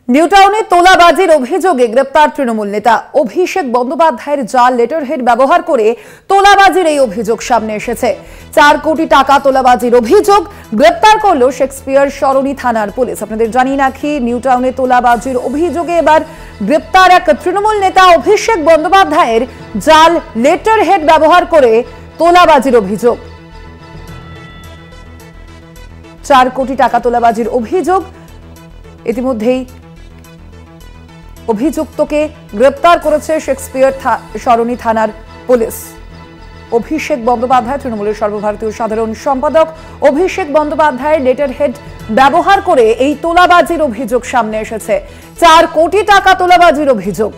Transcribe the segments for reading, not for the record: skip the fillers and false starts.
নিউটাউনে তোলাবাজির অভিযোগে গ্রেপ্তার তৃণমূল নেতা অভিষেক বন্দ্যোপাধ্যায়ের জাল লেটারহেড ব্যবহার করে তোলাবাজির এই অভিযোগ সামনে এসেছে। 4 কোটি টাকা তোলাবাজির অভিযোগ গ্রেপ্তার করলো শেক্সপিয়ার সরণি থানার পুলিশ। আপনাদের জানিয়ে রাখি, নিউটাউনে তোলাবাজির অভিযোগে এবার গ্রেপ্তার এক তৃণমূল নেতা অভিষেক বন্দ্যোপাধ্যায়ের জাল লেটারহেড ব্যবহার করে তোলাবাজির অভিযোগ। 4 কোটি টাকা তোলাবাজির অভিযোগ। ইতিমধ্যেই অভিযুক্তকে গ্রেপ্তার করেছে শেক্সপিয়ার সরণি থানার পুলিশ। অভিষেক বন্দ্যোপাধ্যায় তৃণমূলের সর্বভারতীয় সাধারণ সম্পাদক অভিষেক বন্দ্যোপাধ্যায়ের লেটারহেড ব্যবহার করে এই তোলাবাজির অভিযোগ সামনে এসেছে। 4 কোটি টাকা তোলাবাজির অভিযোগ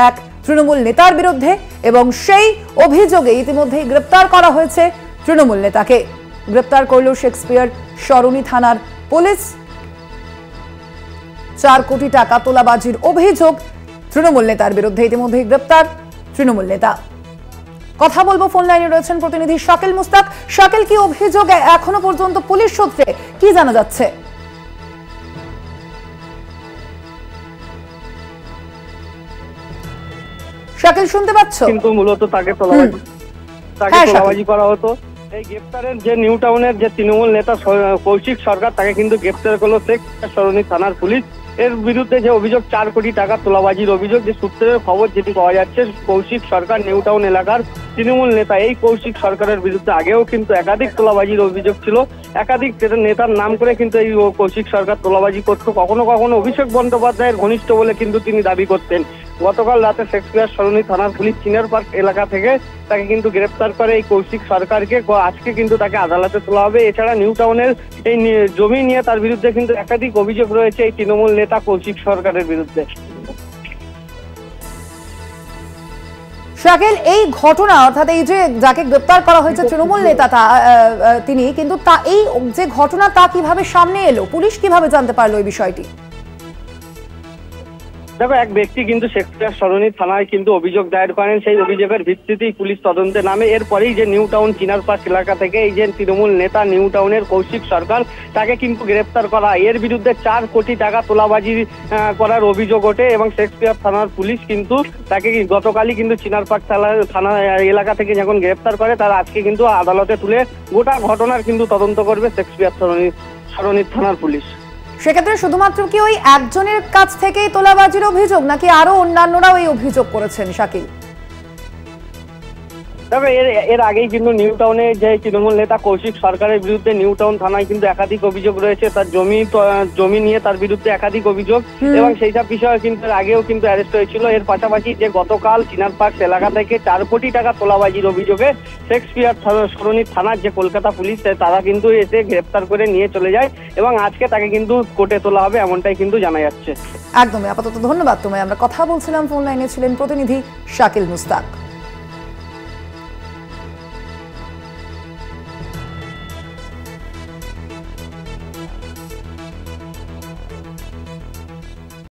এক তৃণমূল নেতার বিরুদ্ধে, এবং সেই অভিযোগে ইতিমধ্যেই গ্রেপ্তার করা হয়েছে তৃণমূল নেতাকে। গ্রেপ্তার করল শেক্সপিয়ার সরণি থানার পুলিশ। 4 কোটি টাকা তোলাবাজির অভিযোগ তৃণমূল নেতার বিরুদ্ধে, ইতিমধ্যেই গ্রেপ্তার তৃণমূল নেতা। কথা বলবো, ফোন লাইনে রয়েছেন প্রতিনিধি শাকিল মুস্তাক। শাকিল, কি অভিযোগ এখনো পর্যন্ত পুলিশ সূত্রে কি জানা যাচ্ছে? শাকিল, শুনতে পাচ্ছ? কিন্তু মূলত তাকে তোলাবাজি করা হতো। এই গ্রেপ্তারের যে নিউটাউনের যে তৃণমূল নেতা কৌশিক সরকার, তাকে কিন্তু গ্রেপ্তার করলো শেক্সপিয়ার সরণি থানার পুলিশ। এর বিরুদ্ধে যে অভিযোগ 4 কোটি টাকা তোলাবাজির অভিযোগ, যে সূত্রের খবর যেটি পাওয়া যাচ্ছে, কৌশিক সরকার নিউটাউন এলাকার তৃণমূল নেতা। এই কৌশিক সরকারের বিরুদ্ধে আগেও কিন্তু একাধিক তোলাবাজির অভিযোগ ছিল। একাধিক নেতার নাম করে কিন্তু এই কৌশিক সরকার তোলাবাজি করতো। কখনো কখনো অভিষেক বন্দ্যোপাধ্যায়ের ঘনিষ্ঠ বলে কিন্তু তিনি দাবি করতেন। গতকাল রাতে শেক্সপিয়ার সরণি থানার পুলিশ চিনার পার্ক এলাকা থেকে তাকে কিন্তু গ্রেপ্তার করে এই কৌশিক সরকারকে। আজকে কিন্তু তাকে আদালতে তোলা হবে। এছাড়া নিউটাউনের এই জমি নিয়ে তার বিরুদ্ধে কিন্তু একাধিক অভিযোগ রয়েছে এই তৃণমূল নেতা কৌশিক সরকারের বিরুদ্ধে। শাকিল, এই ঘটনা, অর্থাৎ এই যে যাকে গ্রেপ্তার করা হয়েছে তৃণমূল নেতা তিনি, কিন্তু এই যে ঘটনা তা কিভাবে সামনে এলো? পুলিশ কিভাবে জানতে পারলো এই বিষয়টি? দেখো, এক ব্যক্তি কিন্তু শেক্সপিয়ার সরণি থানায় কিন্তু অভিযোগ দায়ের করেন। সেই অভিযোগের ভিত্তিতেই পুলিশ তদন্তে নামে। এরপরেই যে নিউটাউন চিনার পার্ক এলাকা থেকে এই যে তৃণমূল নেতা নিউটাউনের কৌশিক সরকার, তাকে কিন্তু গ্রেপ্তার করা। এর বিরুদ্ধে 4 কোটি টাকা তোলাবাজি করার অভিযোগ ওঠে এবং শেক্সপিয়ার থানার পুলিশ কিন্তু তাকে গতকালই কিন্তু চিনার পার্ক থানা এলাকা থেকে যখন গ্রেপ্তার করে, তারা আজকে কিন্তু আদালতে তুলে গোটা ঘটনার কিন্তু তদন্ত করবে শেক্সপিয়ার সরণি থানার পুলিশ। সেক্ষেত্রে শুধুমাত্র কি ওই একজনের কাছ থেকেই তোলাবাজির অভিযোগ, নাকি আরো অন্যান্যরাও এই অভিযোগ করেছেন শাকিল? তবে এর আগেই কিন্তু নিউটাউনে যে তৃণমূল নেতা কৌশিক সরকারের বিরুদ্ধে নিউটাউন থানায় কিন্তু একাধিক অভিযোগ রয়েছে। তার জমি নিয়ে তার বিরুদ্ধে একাধিক অভিযোগ, এবং সেই সব বিষয়ে কিন্তু আগেও কিন্তু অ্যারেস্ট হয়েছিল। এর পাশাপাশি যে গতকাল চিনার পার্ক এলাকা থেকে 4 কোটি টাকা তোলাবাজির অভিযোগে শেক্সপিয়ার সরণি থানার যে কলকাতা পুলিশ, তারা কিন্তু এসে গ্রেপ্তার করে নিয়ে চলে যায়, এবং আজকে তাকে কিন্তু কোর্টে তোলা হবে, এমনটাই কিন্তু জানা যাচ্ছে। একদমই। আপাতত ধন্যবাদ তোমায়। আমরা কথা বলছিলাম, ফোন লাইনে ছিলেন প্রতিনিধি শাকিল মুস্তাক।